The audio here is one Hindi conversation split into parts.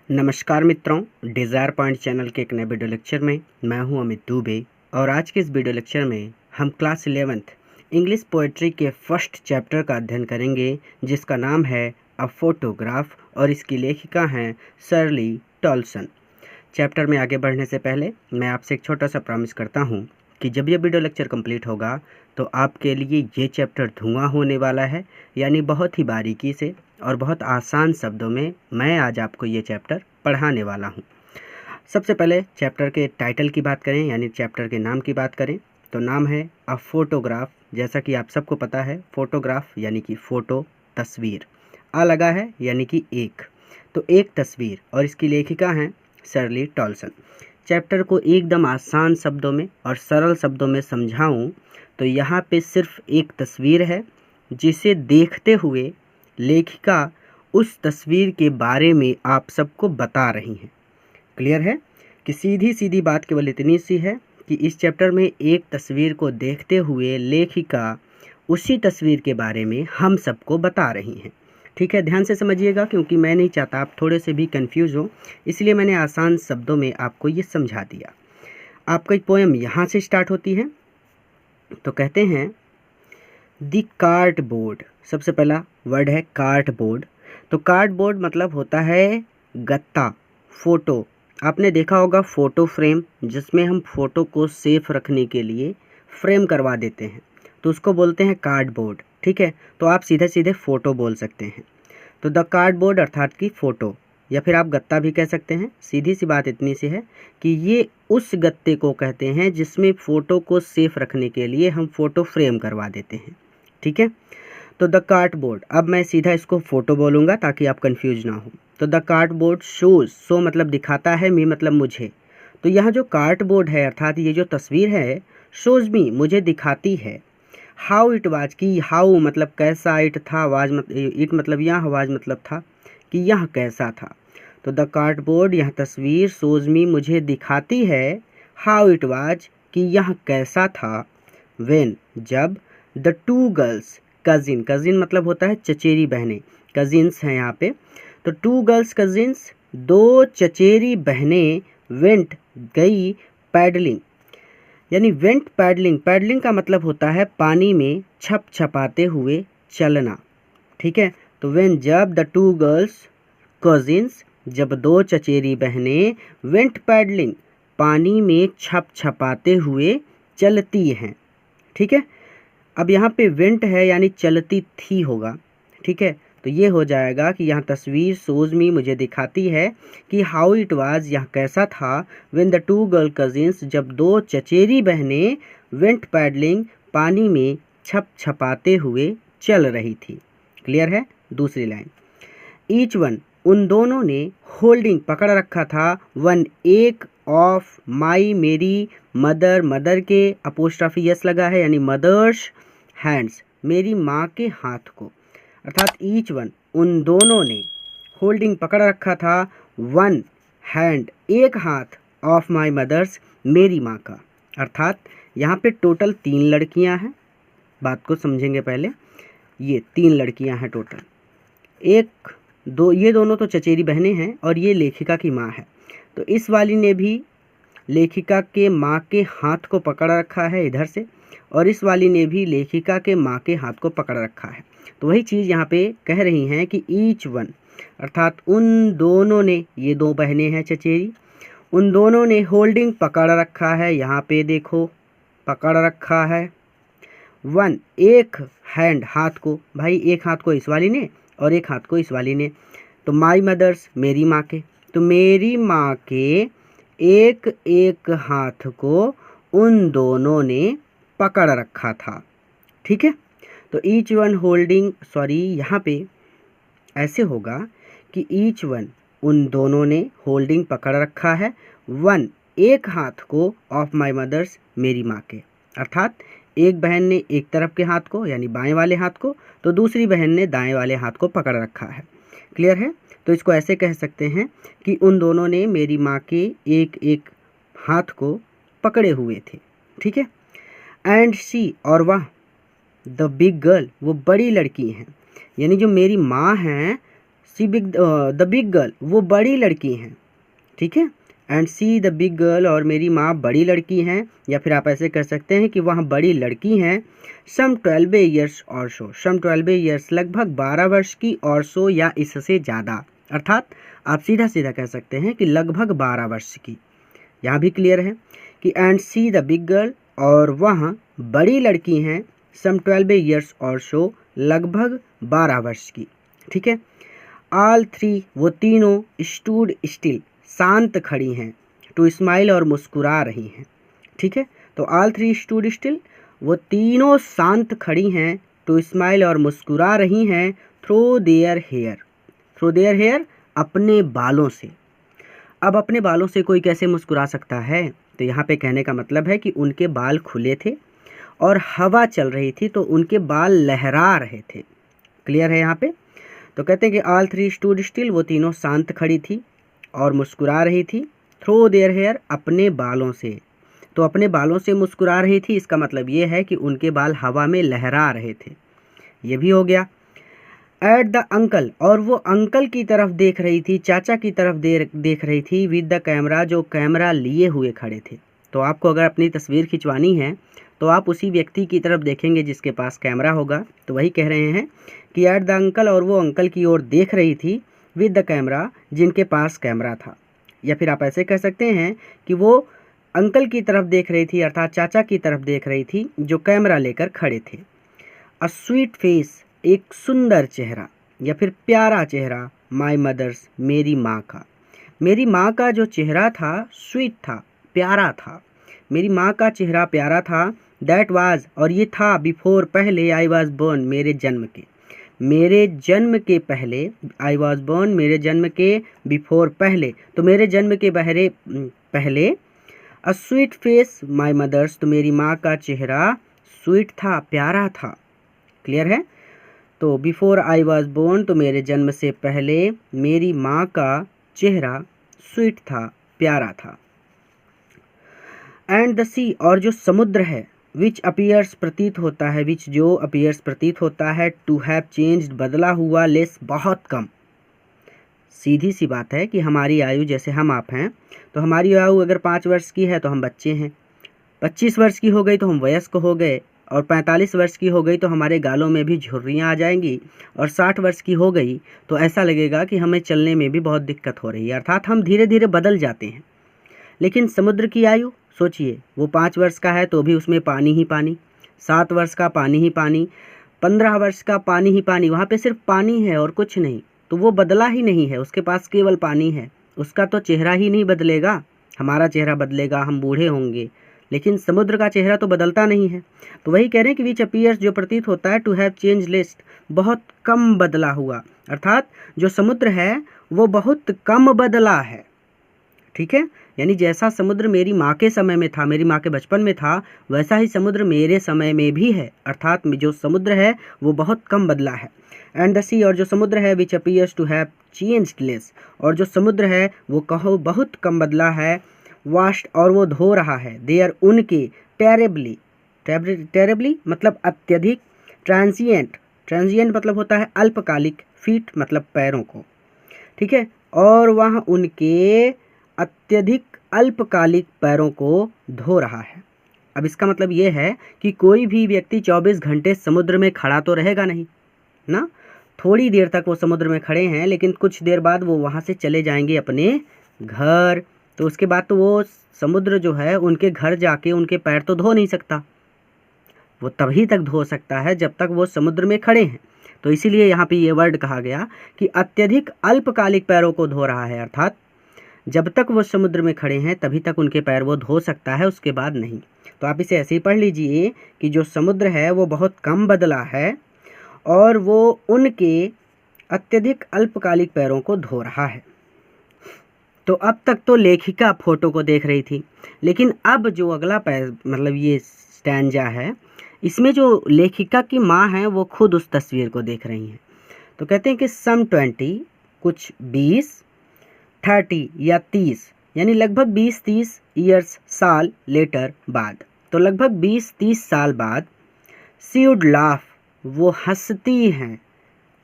नमस्कार मित्रों, डिज़ायर पॉइंट चैनल के एक नए वीडियो लेक्चर में मैं हूं अमित दुबे। और आज के इस वीडियो लेक्चर में हम क्लास 11th इंग्लिश पोएट्री के फर्स्ट चैप्टर का अध्ययन करेंगे, जिसका नाम है अ फोटोग्राफ और इसकी लेखिका हैं शर्ली टॉल्सन। चैप्टर में आगे बढ़ने से पहले मैं आपसे एक छोटा सा प्रॉमिस करता हूं कि जब ये वीडियो लेक्चर कंप्लीट होगा तो आपके लिए ये चैप्टर धुआं होने वाला है, यानी बहुत ही बारीकी से और बहुत आसान शब्दों में मैं आज आपको ये चैप्टर पढ़ाने वाला हूँ। सबसे पहले चैप्टर के टाइटल की बात करें, यानी चैप्टर के नाम की बात करें तो नाम है अ फोटोग्राफ। जैसा कि आप सबको पता है, फोटोग्राफ यानी कि फ़ोटो, तस्वीर। आ लगा है यानी कि एक, तो एक तस्वीर, और इसकी लेखिका हैं शर्ली टॉल्सन। चैप्टर को एकदम आसान शब्दों में और सरल शब्दों में समझाऊं तो यहाँ पे सिर्फ एक तस्वीर है, जिसे देखते हुए लेखिका उस तस्वीर के बारे में आप सबको बता रही हैं। क्लियर है कि सीधी सीधी बात केवल इतनी सी है कि इस चैप्टर में एक तस्वीर को देखते हुए लेखिका उसी तस्वीर के बारे में हम सबको बता रही हैं। ठीक है, ध्यान से समझिएगा, क्योंकि मैं नहीं चाहता आप थोड़े से भी कंफ्यूज हो, इसलिए मैंने आसान शब्दों में आपको ये समझा दिया। आपका पोएम यहाँ से स्टार्ट होती है, तो कहते हैं द कार्डबोर्ड। सबसे पहला वर्ड है कार्डबोर्ड। तो कार्डबोर्ड मतलब होता है गत्ता, फ़ोटो। आपने देखा होगा फ़ोटो फ्रेम, जिसमें हम फ़ोटो को सेफ रखने के लिए फ्रेम करवा देते हैं, तो उसको बोलते हैं कार्डबोर्ड। ठीक है, तो आप सीधे सीधे फ़ोटो बोल सकते हैं। तो द कार्डबोर्ड अर्थात कि फ़ोटो, या फिर आप गत्ता भी कह सकते हैं। सीधी सी बात इतनी सी है कि ये उस गत्ते को कहते हैं जिसमें फ़ोटो को सेफ रखने के लिए हम फ़ोटो फ्रेम करवा देते हैं। ठीक है, तो द कार्डबोर्ड, अब मैं सीधा इसको फ़ोटो बोलूँगा ताकि आप कंफ्यूज ना हो। तो द कार्डबोर्ड शोज़, शो मतलब दिखाता है, मी मतलब मुझे। तो यहाँ जो कार्डबोर्ड है अर्थात ये जो तस्वीर है, शोज़ मी मुझे दिखाती है, हाउ इट वाज की हाउ मतलब कैसा, इट था, वाज इट मतलब यह, वाज मतलब था कि यह कैसा था। तो द कार्डबोर्ड, यह तस्वीर, शोज़ मी मुझे दिखाती है, हाउ इट वाज कि यह कैसा था, व्हेन जब, the two girls, cousin, cousin मतलब होता है चचेरी बहनें, कज़िन्स हैं यहाँ पे। तो टू गर्ल्स कज़िन्स, दो चचेरी बहनें, वेंट गई, पैडलिंग, यानी वेंट पैडलिंग, पैडलिंग का मतलब होता है पानी में छप छपाते हुए चलना। ठीक है, तो वेन जब, द टू गर्ल्स कज़िन्स, जब दो चचेरी बहनें, वेंट पैडलिंग पानी में छप छपाते हुए चलती हैं। ठीक है, अब यहाँ पे वेंट है यानी चलती थी होगा। ठीक है, तो ये हो जाएगा कि यहाँ तस्वीर शोज़ मी मुझे दिखाती है कि हाउ इट वाज, यह कैसा था, when the two girl cousins, जब दो चचेरी बहनें, वेंट पैडलिंग पानी में छप छपाते हुए चल रही थी। क्लियर है। दूसरी लाइन, ईच वन, उन दोनों ने, होल्डिंग पकड़ रखा था, वन एक, ऑफ माई मेरी, मदर, मदर के अपोस्ट्रॉफी यस लगा है यानी मदर्स हैंड्स, मेरी माँ के हाथ को। अर्थात ईच वन, उन दोनों ने, होल्डिंग पकड़ रखा था, वन हैंड एक हाथ, ऑफ माई मदर्स मेरी माँ का। अर्थात यहाँ पे टोटल 3 लड़कियाँ हैं। बात को समझेंगे पहले, ये 3 लड़कियाँ हैं टोटल। एक दो, ये दोनों तो चचेरी बहनें हैं और ये लेखिका की माँ है। तो इस वाली ने भी लेखिका के माँ के हाथ को पकड़ रखा है इधर से, और इस वाली ने भी लेखिका के माँ के हाथ को पकड़ रखा है। तो वही चीज़ यहाँ पे कह रही हैं कि ईच वन, अर्थात उन दोनों ने, ये 2 बहनें हैं चचेरी, उन दोनों ने होल्डिंग पकड़ रखा है, यहाँ पे देखो पकड़ रखा है, वन एक हैंड हाथ को, भाई एक हाथ को इस वाली ने और एक हाथ को इस वाली ने। तो माई मदर्स मेरी माँ के, तो मेरी माँ के एक एक हाथ को उन दोनों ने पकड़ रखा था। ठीक है, तो ईच वन होल्डिंग, सॉरी यहाँ पे ऐसे होगा कि ईच वन, उन दोनों ने, होल्डिंग पकड़ रखा है, वन एक हाथ को, ऑफ माई मदर्स मेरी माँ के। अर्थात एक बहन ने एक तरफ के हाथ को यानी बाएं वाले हाथ को, तो दूसरी बहन ने दाएं वाले हाथ को पकड़ रखा है। क्लियर है। तो इसको ऐसे कह सकते हैं कि उन दोनों ने मेरी माँ के एक एक हाथ को पकड़े हुए थे। ठीक है, एंड शी, और वह, द बिग गर्ल, वो बड़ी लड़की हैं, यानी जो मेरी माँ हैं द बिग गर्ल, वो बड़ी लड़की हैं, ठीक है। And see the big girl, और मेरी माँ बड़ी लड़की हैं, या फिर आप ऐसे कर सकते हैं कि वह बड़ी लड़की हैं। सम 12 ईयर्स और सो, सम 12 ईयर्स लगभग 12 वर्ष की, और सो या इससे ज़्यादा, अर्थात आप सीधा सीधा कह सकते हैं कि लगभग 12 वर्ष की। यहाँ भी क्लियर है कि and see the big girl, और वह बड़ी लड़की हैं, सम 12 ईयर्स और सो लगभग 12 वर्ष की, ठीक है। ऑल थ्री, वो तीनों, स्टूड स्टिल, शांत खड़ी हैं, टू स्माइल, और मुस्कुरा रही हैं, ठीक है। तो ऑल थ्री स्टूड स्टिल, वो तीनों शांत खड़ी हैं, टू स्माइल, और मुस्कुरा रही हैं, through their hair, through their hair, अपने बालों से। अब अपने बालों से कोई कैसे मुस्कुरा सकता है? तो यहाँ पे कहने का मतलब है कि उनके बाल खुले थे और हवा चल रही थी, तो उनके बाल लहरा रहे थे। क्लियर है यहाँ पे? तो कहते हैं कि ऑल थ्री स्टूड स्टिल, वो तीनों शांत खड़ी थी और मुस्कुरा रही थी, थ्रू देयर हेयर, अपने बालों से। तो अपने बालों से मुस्कुरा रही थी, इसका मतलब ये है कि उनके बाल हवा में लहरा रहे थे। ये भी हो गया। एट द अंकल, और वो अंकल की तरफ देख रही थी, चाचा की तरफ देख रही थी, विद द कैमरा, जो कैमरा लिए हुए खड़े थे। तो आपको अगर अपनी तस्वीर खिंचवानी है तो आप उसी व्यक्ति की तरफ देखेंगे जिसके पास कैमरा होगा। तो वही कह रहे हैं कि एट द अंकल, और वो अंकल की ओर देख रही थी, विद द कैमरा, जिनके पास कैमरा था। या फिर आप ऐसे कह सकते हैं कि वो अंकल की तरफ देख रही थी, अर्थात चाचा की तरफ देख रही थी, जो कैमरा लेकर खड़े थे। अ स्वीट फेस, एक सुंदर चेहरा या फिर प्यारा चेहरा, माई मदर्स, मेरी माँ का। मेरी माँ का जो चेहरा था स्वीट था, प्यारा था। मेरी माँ का चेहरा प्यारा था। दैट वाज, और ये था, बिफोर, पहले, आई वाज बोर्न, मेरे जन्म के, मेरे जन्म के पहले। आई वाज बोर्न, मेरे जन्म के, बिफोर, पहले, तो मेरे जन्म के पहले। A sweet face, my mother's, तो मेरी माँ का चेहरा स्वीट था, प्यारा था। क्लियर है? तो बिफोर आई वॉज बोर्न, तो मेरे जन्म से पहले मेरी माँ का चेहरा स्वीट था, प्यारा था। एंड द सी, और जो समुद्र है, विच अपीयर्स, प्रतीत होता है, विच जो अपीयर्स, प्रतीत होता है, टू हैव चेंज्ड, बदला हुआ, लेस, बहुत कम। सीधी सी बात है कि हमारी आयु, जैसे हम आप हैं, तो हमारी आयु अगर 5 वर्ष की है तो हम बच्चे हैं, 25 वर्ष की हो गई तो हम वयस्क हो गए, और 45 वर्ष की हो गई तो हमारे गालों में भी झुर्रियाँ आ जाएंगी, और 60 वर्ष की हो गई तो ऐसा लगेगा कि हमें चलने में भी बहुत दिक्कत हो रही है, अर्थात हम धीरे धीरे बदल जाते हैं। लेकिन समुद्र की आयु सोचिए, वो 5 वर्ष का है तो भी उसमें पानी ही पानी, 7 वर्ष का पानी ही पानी, 15 वर्ष का पानी ही पानी, वहाँ पे सिर्फ पानी है और कुछ नहीं। तो वो बदला ही नहीं है, उसके पास केवल पानी है, उसका तो चेहरा ही नहीं बदलेगा। हमारा चेहरा बदलेगा, हम बूढ़े होंगे, लेकिन समुद्र का चेहरा तो बदलता नहीं है। तो वही कह रहे हैं कि विच अपीयर्स, जो प्रतीत होता है, टू हैव चेंज लिस्ट, बहुत कम बदला हुआ, अर्थात जो समुद्र है वो बहुत कम बदला है। ठीक है, यानी जैसा समुद्र मेरी माँ के समय में था, मेरी माँ के बचपन में था, वैसा ही समुद्र मेरे समय में भी है, अर्थात जो समुद्र है वो बहुत कम बदला है। एंड द सी, और जो समुद्र है, which appears to have changed less, और जो समुद्र है वो कहो बहुत कम बदला है। वाश्ड, और वो धो रहा है, देयर, उनके, टेरेबली, टेरेबली मतलब अत्यधिक, ट्रांजिएंट, ट्रांजिएंट मतलब होता है अल्पकालिक, फीट मतलब पैरों को, ठीक है, और वह उनके अत्यधिक अल्पकालिक पैरों को धो रहा है। अब इसका मतलब ये है कि कोई भी व्यक्ति 24 घंटे समुद्र में खड़ा तो रहेगा नहीं ना, थोड़ी देर तक वो समुद्र में खड़े हैं, लेकिन कुछ देर बाद वो वहाँ से चले जाएंगे अपने घर, तो उसके बाद तो वो समुद्र जो है उनके घर जाके उनके पैर तो धो नहीं सकता, वो तभी तक धो सकता है जब तक वो समुद्र में खड़े हैं। तो इसीलिए यहाँ पे ये वर्ड कहा गया कि अत्यधिक अल्पकालिक पैरों को धो रहा है, अर्थात जब तक वो समुद्र में खड़े हैं तभी तक उनके पैर वो धो सकता है, उसके बाद नहीं। तो आप इसे ऐसे ही पढ़ लीजिए कि जो समुद्र है वो बहुत कम बदला है और वो उनके अत्यधिक अल्पकालिक पैरों को धो रहा है। तो अब तक तो लेखिका फोटो को देख रही थी, लेकिन अब जो अगला मतलब ये स्टैंजा है, इसमें जो लेखिका की माँ है वो खुद उस तस्वीर को देख रही हैं। तो कहते हैं कि सम 20, कुछ 20, 30 या 30, यानी लगभग 20-30 ईयर्स, साल, लेटर, बाद, तो लगभग 20-30 साल बाद, सी वुड लाफ, वो हंसती हैं,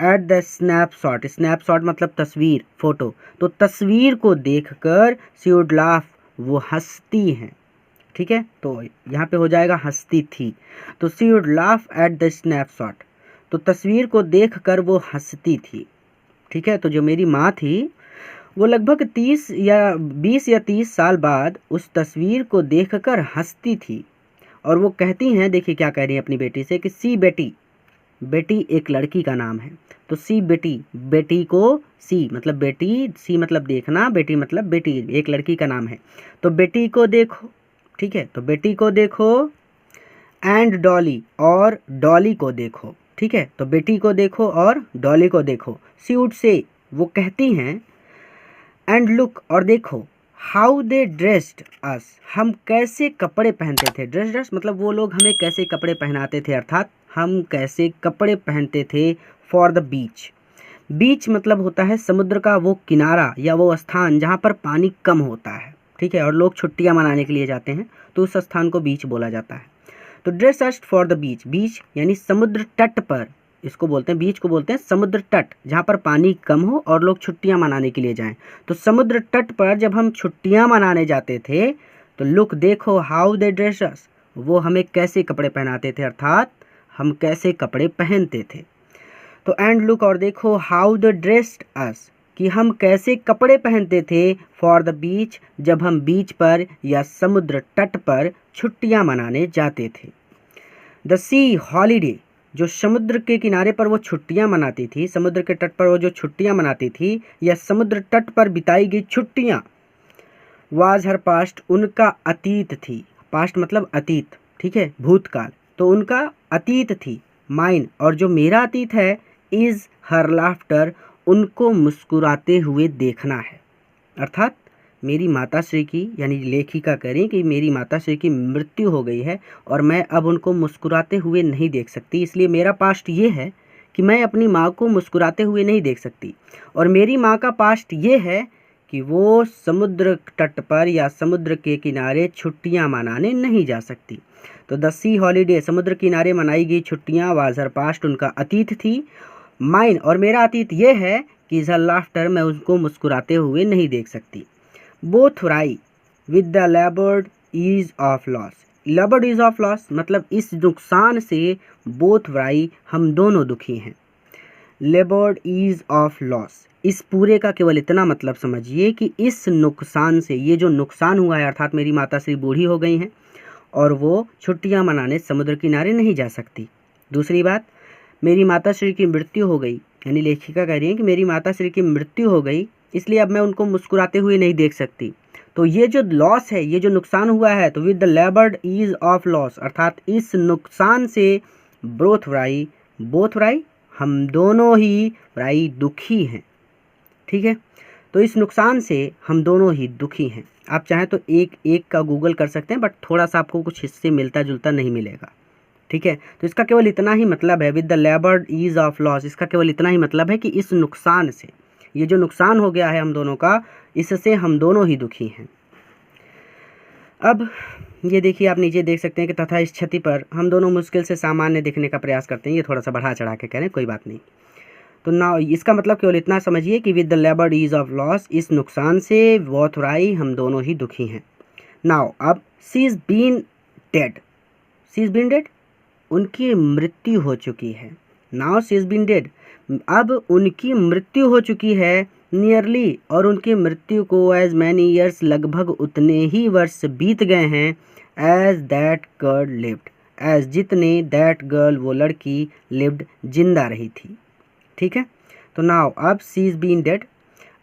एट द स्नैपशॉट, स्नैपशॉट मतलब तस्वीर, फोटो, तो तस्वीर को देखकर शी वुड लाफ, वो हंसती हैं, ठीक है। तो यहाँ पे हो जाएगा हंसती थी, तो she would laugh at the snapshot, तो तस्वीर को देखकर वो हंसती थी, ठीक है। तो जो मेरी माँ थी वो लगभग 30 या 20 या 30 साल बाद उस तस्वीर को देखकर हंसती थी और वो कहती हैं, देखिए क्या कह रही हैं अपनी बेटी से कि सी बेटी, बेटी एक लड़की का नाम है, तो सी बेटी, बेटी को सी मतलब बेटी, सी मतलब देखना, बेटी मतलब बेटी, एक लड़की का नाम है, तो बेटी को देखो, ठीक है। तो बेटी को देखो एंड डॉली, और डॉली को देखो, ठीक है। तो बेटी को देखो और डॉली को देखो। सी वुड से, वो कहती हैं, एंड लुक, और देखो, हाउ दे ड्रेस्ड अस, हम कैसे कपड़े पहनते थे, ड्रेस मतलब वो लोग हमें कैसे कपड़े पहनाते थे, अर्थात हम कैसे कपड़े पहनते थे फॉर द बीच। बीच मतलब होता है समुद्र का वो किनारा या वो स्थान जहाँ पर पानी कम होता है, ठीक है, और लोग छुट्टियाँ मनाने के लिए जाते हैं, तो उस स्थान को बीच बोला जाता है। तो ड्रेस अस्ट फॉर द बीच, बीच यानी समुद्र तट पर, इसको बोलते हैं, बीच को बोलते हैं समुद्र तट, जहाँ पर पानी कम हो और लोग छुट्टियाँ मनाने के लिए जाएं। तो समुद्र तट पर जब हम छुट्टियाँ मनाने जाते थे तो लुक, देखो, हाउ दे ड्रेस अस, वो हमें कैसे कपड़े पहनाते थे, अर्थात हम कैसे कपड़े पहनते थे। तो एंड लुक, और देखो, हाउ द ड्रेस्ड अस, कि हम कैसे कपड़े पहनते थे फॉर द बीच, जब हम बीच पर या समुद्र तट पर छुट्टियां मनाने जाते थे। द सी हॉलीडे, जो समुद्र के किनारे पर वो छुट्टियां मनाती थी, समुद्र के तट पर वो जो छुट्टियां मनाती थी या समुद्र तट पर बिताई गई छुट्टियां, वाज हर पास्ट, उनका अतीत थी, पास्ट मतलब अतीत, ठीक है, भूतकाल, तो उनका अतीत थी। माइन, और जो मेरा अतीत है, इज़ हर लाफ्टर, उनको मुस्कुराते हुए देखना है, अर्थात मेरी माताश्री की, यानी लेखिका करें कि मेरी माताश्री की मृत्यु हो गई है और मैं अब उनको मुस्कुराते हुए नहीं देख सकती, इसलिए मेरा पास्ट ये है कि मैं अपनी माँ को मुस्कुराते हुए नहीं देख सकती, और मेरी माँ का पास्ट ये है कि वो समुद्र तट पर या समुद्र के किनारे छुट्टियाँ मनाने नहीं जा सकती। तो द सी हॉलीडे, समुद्र किनारे मनाई गई छुट्टियाँ, वाज हर पास्ट, उनका अतीत थी। माइन, और मेरा अतीत ये है कि हर लाफ्टर, मैं उनको मुस्कुराते हुए नहीं देख सकती। Both wry with the laboured ease of loss, laboured ease of loss मतलब इस नुकसान से, बोथ राई, हम दोनों दुखी हैं। लेबर्ड ईज ऑफ लॉस, इस पूरे का केवल इतना मतलब समझिए कि इस नुकसान से, ये जो नुकसान हुआ है, अर्थात मेरी माताश्री बूढ़ी हो गई हैं और वो छुट्टियां मनाने समुद्र किनारे नहीं जा सकती। दूसरी बात, मेरी माताश्री की मृत्यु हो गई, यानी लेखिका कह रही है कि मेरी माताश्री की मृत्यु हो गई, इसलिए अब मैं उनको मुस्कुराते हुए नहीं देख सकती। तो ये जो लॉस है, ये जो नुकसान हुआ है, तो with the laboured ease of loss, अर्थात इस नुकसान से, बोथ राई, बोथ राई, हम दोनों ही राई दुखी हैं, ठीक है। तो इस नुकसान से हम दोनों ही दुखी हैं। आप चाहें तो एक एक का गूगल कर सकते हैं, बट थोड़ा सा आपको कुछ हिस्से मिलता जुलता नहीं मिलेगा, ठीक है। तो इसका केवल इतना ही मतलब है, with the laboured ease of loss, इसका केवल इतना ही मतलब है कि इस नुकसान से, ये जो नुकसान हो गया है हम दोनों का, इससे हम दोनों ही दुखी हैं। अब ये देखिए, आप नीचे देख सकते हैं कि तथा इस क्षति पर हम दोनों मुश्किल से सामान्य दिखने का प्रयास करते हैं, ये थोड़ा सा बढ़ा चढ़ा के कह रहे हैं, कोई बात नहीं। तो ना, इसका मतलब केवल इतना समझिए कि with the laboured ease of loss, इस नुकसान से, बोथ राई, हम दोनों ही दुखी हैं। नाउ, अब she is been dead, she is been dead, उनकी मृत्यु हो चुकी है। Now she is been dead, अब उनकी मृत्यु हो चुकी है। नियरली, और उनकी मृत्यु को एज मैनी ईयर्स, लगभग उतने ही वर्ष बीत गए हैं, as that girl lived, as जितने दैट गर्ल, वो लड़की, लिव्ड, जिंदा रही थी, ठीक है। तो नाउ, अब शी इज़ बीन डेड,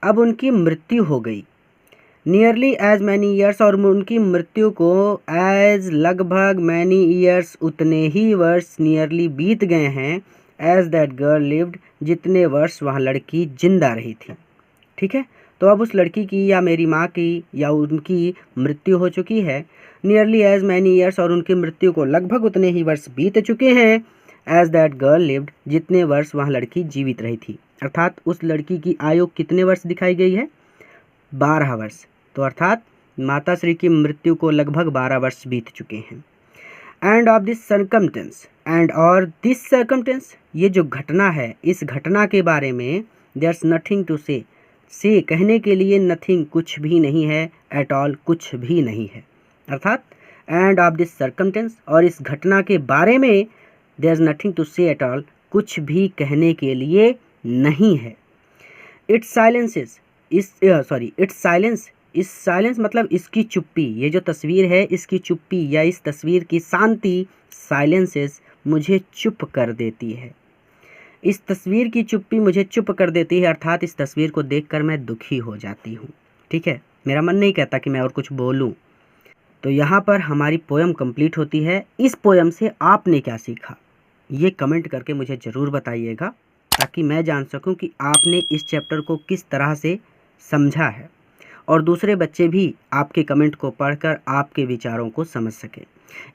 अब उनकी मृत्यु हो गई। नियरली एज मैनी ईयर्स, और उनकी मृत्यु को एज, लगभग, मैनी ईयर्स, उतने ही वर्ष, नियरली बीत गए हैं, एज दैट गर्ल लिव्ड, जितने वर्ष वह लड़की जिंदा रही थी, ठीक है। तो अब उस लड़की की या मेरी माँ की या उनकी मृत्यु हो चुकी है। नियरली एज मैनी ईयर्स, और उनकी मृत्यु को लगभग उतने ही वर्ष बीत चुके हैं, एज दैट गर्ल लिव्ड, जितने वर्ष वह लड़की जीवित रही थी, अर्थात उस लड़की की आयु कितने वर्ष दिखाई गई है, 12 वर्ष। तो अर्थात माताश्री की मृत्यु को लगभग 12 वर्ष बीत चुके हैं। एंड ऑफ दिस सर्कमटेंस, एंड और दिस सर्कमटेंस, ये जो घटना है, इस घटना के बारे में देयर्स नथिंग टू से कहने के लिए नथिंग कुछ भी नहीं है, एट ऑल कुछ भी नहीं है। अर्थात एंड ऑफ दिस सर्कमटेंस, और इस घटना के बारे में देयर्स नथिंग टू से एट ऑल, कुछ भी कहने के लिए नहीं है। इट्स साइलेंसेस, इस साइलेंस मतलब इसकी चुप्पी, ये जो तस्वीर है इसकी चुप्पी या इस तस्वीर की शांति, साइलेंसेस मुझे चुप कर देती है। इस तस्वीर की चुप्पी मुझे चुप कर देती है, अर्थात इस तस्वीर को देखकर मैं दुखी हो जाती हूँ। ठीक है, मेरा मन नहीं कहता कि मैं और कुछ बोलूँ। तो यहाँ पर हमारी पोयम कंप्लीट होती है। इस पोयम से आपने क्या सीखा, ये कमेंट करके मुझे ज़रूर बताइएगा, ताकि मैं जान सकूं कि आपने इस चैप्टर को किस तरह से समझा है और दूसरे बच्चे भी आपके कमेंट को पढ़कर आपके विचारों को समझ सकें।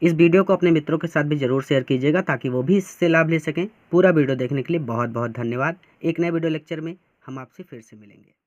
इस वीडियो को अपने मित्रों के साथ भी ज़रूर शेयर कीजिएगा, ताकि वो भी इससे लाभ ले सकें। पूरा वीडियो देखने के लिए बहुत बहुत धन्यवाद। एक नए वीडियो लेक्चर में हम आपसे फिर से मिलेंगे।